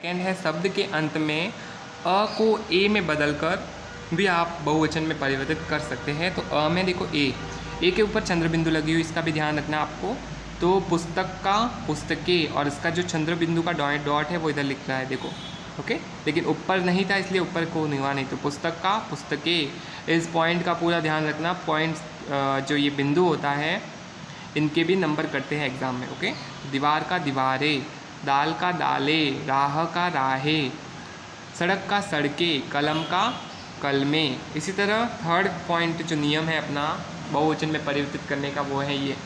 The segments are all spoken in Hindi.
सेकेंड है शब्द के अंत में अ को ए में बदलकर भी आप बहुवचन में परिवर्तित कर सकते हैं। तो अ में देखो ए के ऊपर चंद्र बिंदु लगी हुई, इसका भी ध्यान रखना आपको। तो पुस्तक का पुस्तके, और इसका जो चंद्र बिंदु का डॉट है वो इधर लिख रहा है देखो, ओके। लेकिन ऊपर नहीं था इसलिए ऊपर को नहीं हुआ, नहीं तो पुस्तक का पुस्तके। इस पॉइंट का पूरा ध्यान रखना। पॉइंट्स जो ये बिंदु होता है इनके भी नंबर करते हैं एग्जाम में, ओके। दीवार का दीवारे, दाल का दाले, राह का राहे, सड़क का सड़के, कलम का कलमे। इसी तरह थर्ड पॉइंट जो नियम है अपना बहुवचन में परिवर्तित करने का वो है ये,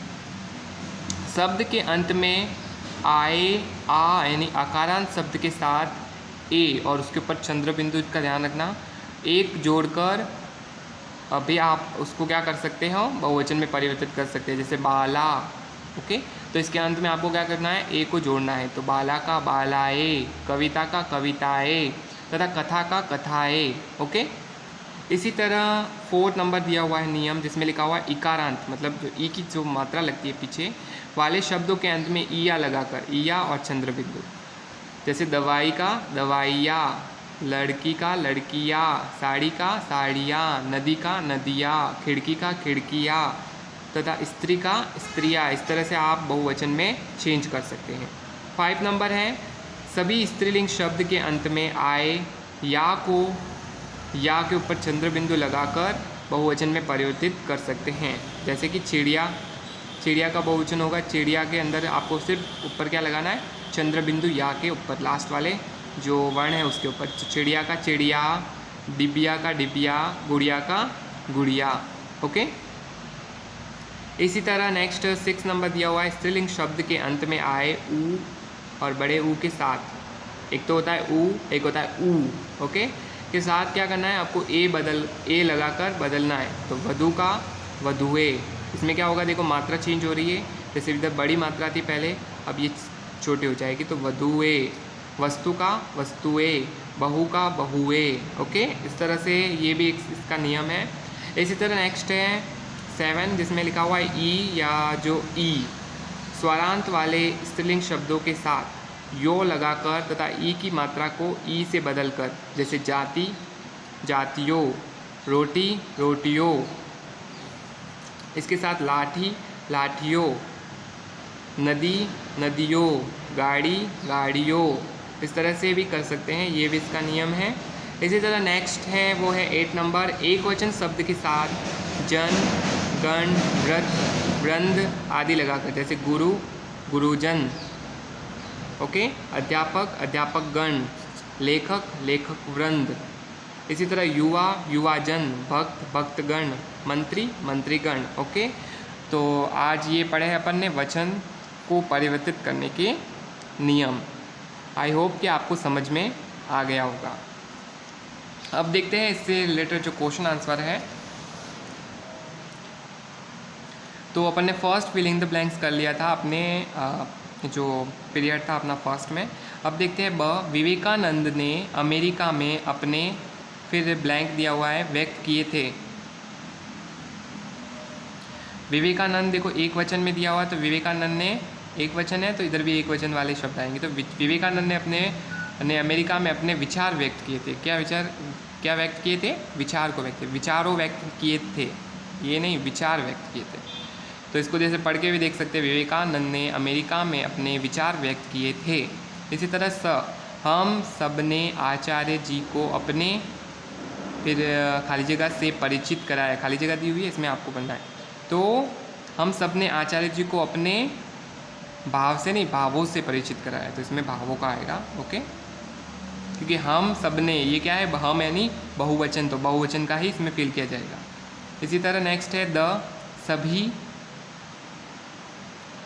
शब्द के अंत में आए आ यानी आकारांत शब्द के साथ ए और उसके ऊपर चंद्र बिंदु का ध्यान रखना, एक जोड़कर अभी आप उसको क्या कर सकते हो, बहुवचन में परिवर्तित कर सकते हैं। जैसे बाला, ओके। तो इसके अंत में आपको क्या करना है, ए को जोड़ना है। तो बाला का बालाए, कविता का कविताए तथा कथा का कथाए, ओके। इसी तरह फोर्थ नंबर दिया हुआ है नियम, जिसमें लिखा हुआ है इकारांत, मतलब जो ई की जो मात्रा लगती है पीछे वाले शब्दों के अंत में ईया लगाकर, ईया और चंद्र बिंदु। जैसे दवाई का दवाइया, लड़की का लड़किया, साड़ी का साड़ियाँ, नदी का नदिया, खिड़की का खिड़कियाँ तथा स्त्री का स्त्रियाँ। इस तरह से आप बहुवचन में चेंज कर सकते हैं। 5 नंबर है सभी स्त्रीलिंग शब्द के अंत में आए या को या के ऊपर चंद्र बिंदु लगाकर बहुवचन में परिवर्तित कर सकते हैं। जैसे कि चिड़िया, चिड़िया का बहुवचन होगा, चिड़िया के अंदर आपको सिर्फ ऊपर क्या लगाना है, चंद्र बिंदु या के ऊपर, लास्ट वाले जो वर्ण है उसके ऊपर। चिड़िया का चिड़िया, डिबिया का डिबिया, गुड़िया का गुड़िया, ओके। इसी तरह नेक्स्ट 6 नंबर दिया हुआ है स्त्रीलिंग शब्द के अंत में आए ऊ और बड़े ऊ के साथ, एक तो होता है ऊ, एक होता है ऊ, ओके, के साथ क्या करना है आपको, ए लगाकर बदलना है। तो वधु का वधुए, इसमें क्या होगा देखो मात्रा चेंज हो रही है। जैसे इधर बड़ी मात्रा थी पहले, अब ये छोटी हो जाएगी, तो वधुए। वस्तु का वस्तुए, बहू का बहुए, ओके। इस तरह से ये भी इसका नियम है। इसी तरह नेक्स्ट है 7, जिसमें लिखा हुआ है ई या जो ई स्वरांत वाले स्त्रीलिंग शब्दों के साथ यो लगाकर तथा ई की मात्रा को ई से बदलकर, जैसे जाति जातियों, रोटी रोटियों, इसके साथ लाठी लाठियों, नदी नदियों, गाड़ी गाड़ियों, इस तरह से भी कर सकते हैं, ये भी इसका नियम है। इसी तरह नेक्स्ट है वो है 8 नंबर एक वचन शब्द के साथ जन गण व्रत वृंद आदि लगाकर, जैसे गुरु गुरुजन, ओके, अध्यापक अध्यापक गण, लेखक लेखक वृंद। इसी तरह युवा युवाजन, भक्त भक्तगण, मंत्री मंत्रीगण, ओके। तो आज ये पढ़े हैं अपन ने वचन को परिवर्तित करने के नियम। आई होप कि आपको समझ में आ गया होगा। अब देखते हैं इससे रिलेटेड जो क्वेश्चन आंसर है। तो अपन ने फर्स्ट फिलिंग द ब्लैंक्स कर लिया था अपने जो पीरियड था अपना फर्स्ट में। अब देखते हैं विवेकानंद ने अमेरिका में अपने, फिर ब्लैंक दिया हुआ है, व्यक्त किए थे। विवेकानंद देखो एक वचन में दिया हुआ है, तो विवेकानंद ने एक वचन है तो इधर भी एक वचन वाले शब्द आएंगे। तो विवेकानंद ने अमेरिका में अपने विचार व्यक्त किए थे। क्या व्यक्त किए थे, विचार को व्यक्त, विचारों व्यक्त किए थे, ये नहीं विचार व्यक्त किए थे। तो इसको जैसे पढ़ के भी देख सकते हैं, विवेकानंद ने अमेरिका में अपने विचार व्यक्त किए थे। इसी तरह हम सब ने आचार्य जी को अपने, फिर खाली जगह से परिचित कराया, खाली जगह दी हुई है इसमें आपको बनना है। तो हम सब ने आचार्य जी को अपने भाव से नहीं भावों से परिचित कराया, तो इसमें भावों का आएगा, ओके। क्योंकि हम सब ने ये क्या है, हम यानी बहुवचन, तो बहुवचन का ही इसमें फिल किया जाएगा। इसी तरह नेक्स्ट है द सभी।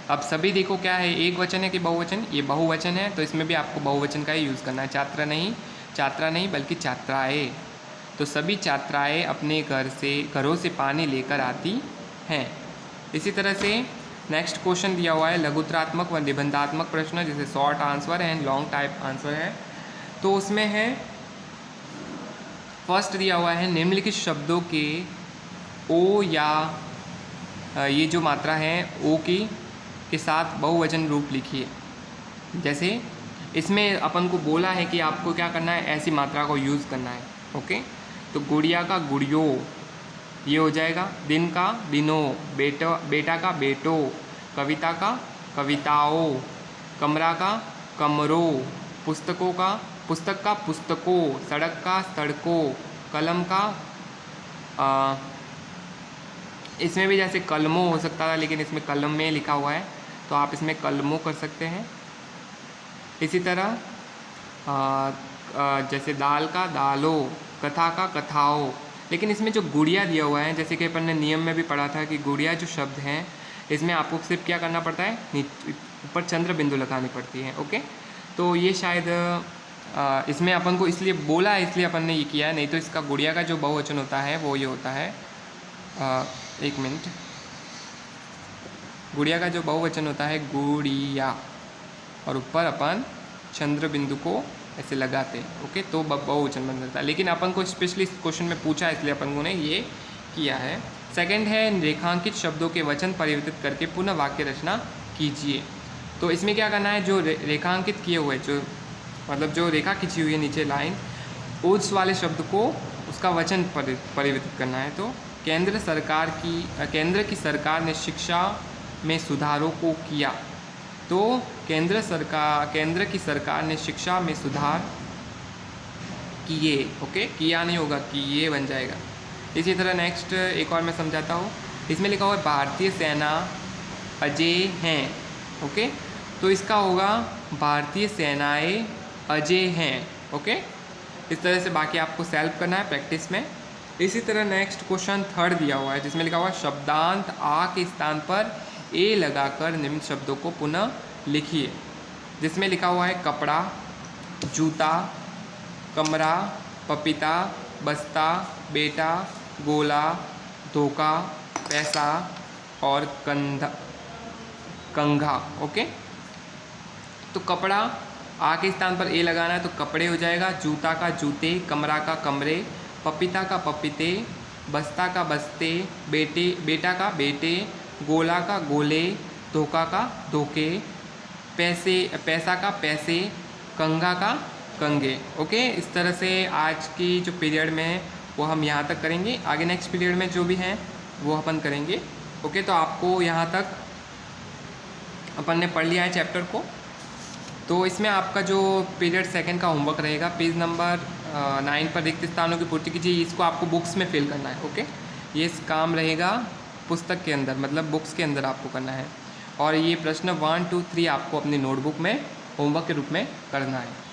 अब सभी देखो क्या है, एक वचन है कि बहुवचन, ये बहुवचन है तो इसमें भी आपको बहुवचन का ही यूज़ करना है। छात्रा नहीं बल्कि छात्राएँ। तो सभी छात्राएँ अपने घरों से पानी लेकर आती हैं। इसी तरह से नेक्स्ट क्वेश्चन दिया हुआ है लघुत्रात्मक व निबंधात्मक प्रश्न, जैसे शॉर्ट आंसर है एंड लॉन्ग टाइप आंसर है। तो उसमें है फर्स्ट दिया हुआ है निम्नलिखित शब्दों के ओ या ये जो मात्रा है ओ की के साथ बहुवचन रूप लिखिए। जैसे इसमें अपन को बोला है कि आपको क्या करना है, ऐसी मात्रा को यूज़ करना है। ओके, तो गुड़िया का गुड़ियो ये हो जाएगा, दिन का दिनों, बेटा का बेटो, कविता का कविताओं, कमरा का कमरों, पुस्तक का पुस्तकों, सड़क का सड़कों, कलम का इसमें भी जैसे कलमों हो सकता था, लेकिन इसमें कलम में लिखा हुआ है तो आप इसमें कलमों कर सकते हैं। इसी तरह जैसे दाल का दालों, कथा का कथाओं, लेकिन इसमें जो गुड़िया दिया हुआ है, जैसे कि अपन ने नियम में भी पढ़ा था कि गुड़िया जो शब्द हैं इसमें आपको सिर्फ क्या करना पड़ता है, ऊपर चंद्र बिंदु लगानी पड़ती है। ओके, तो ये शायद इसमें अपन को इसलिए बोला है, इसलिए अपन ने ये किया है, नहीं तो इसका गुड़िया का जो बहुवचन होता है वो ये होता है, एक मिनट, गुड़िया का जो बहुवचन होता है गुड़िया, और ऊपर अपन चंद्र बिंदु को ऐसे लगाते हैं। ओके, तो बहुवचन बन जाता है, लेकिन अपन को स्पेशली इस क्वेश्चन में पूछा है इसलिए अपन को ने ये किया है। सेकंड है, रेखांकित शब्दों के वचन परिवर्तित करके पुनः वाक्य रचना कीजिए। तो इसमें क्या करना है, जो रेखांकित किए हुए, जो मतलब जो रेखा खींची हुई है नीचे लाइन, उस वाले शब्द को उसका वचन परिवर्तित करना है। तो केंद्र की सरकार ने शिक्षा में सुधारों को किया, तो केंद्र की सरकार ने शिक्षा में सुधार किए। ओके, किया नहीं होगा, किए बन जाएगा। इसी तरह नेक्स्ट एक और मैं समझाता हूँ, इसमें लिखा हुआ है भारतीय सेना अजय हैं। ओके, तो इसका होगा भारतीय सेनाएं अजय हैं। ओके, इस तरह से बाकी आपको सेल्फ करना है प्रैक्टिस में। इसी तरह नेक्स्ट क्वेश्चन थर्ड दिया हुआ है, जिसमें लिखा हुआ है शब्दांत आ के स्थान पर ए लगाकर निम्न शब्दों को पुनः लिखिए। जिसमें लिखा हुआ है कपड़ा, जूता, कमरा, पपीता, बस्ता, बेटा, गोला, धोखा, पैसा और कंघा। ओके, तो कपड़ा आ के स्थान पर ए लगाना है तो कपड़े हो जाएगा, जूता का जूते, कमरा का कमरे, पपीता का पपीते, बस्ता का बस्ते, बेटा का बेटे, गोला का गोले, धोखा का धोखे, पैसा का पैसे, कंघा का कंघे। ओके, इस तरह से आज की जो पीरियड में है वो हम यहाँ तक करेंगे, आगे नेक्स्ट पीरियड में जो भी हैं वो अपन करेंगे। ओके, तो आपको यहाँ तक अपन ने पढ़ लिया है चैप्टर को। तो इसमें आपका जो पीरियड सेकंड का होमवर्क रहेगा, पेज नंबर 9 पर रिक्त स्थानों की पूर्ति कीजिए, इसको आपको बुक्स में फिल करना है। ओके, ये काम रहेगा पुस्तक के अंदर, मतलब बुक्स के अंदर आपको करना है, और ये प्रश्न 1, 2, 3 आपको अपनी नोटबुक में होमवर्क के रूप में करना है।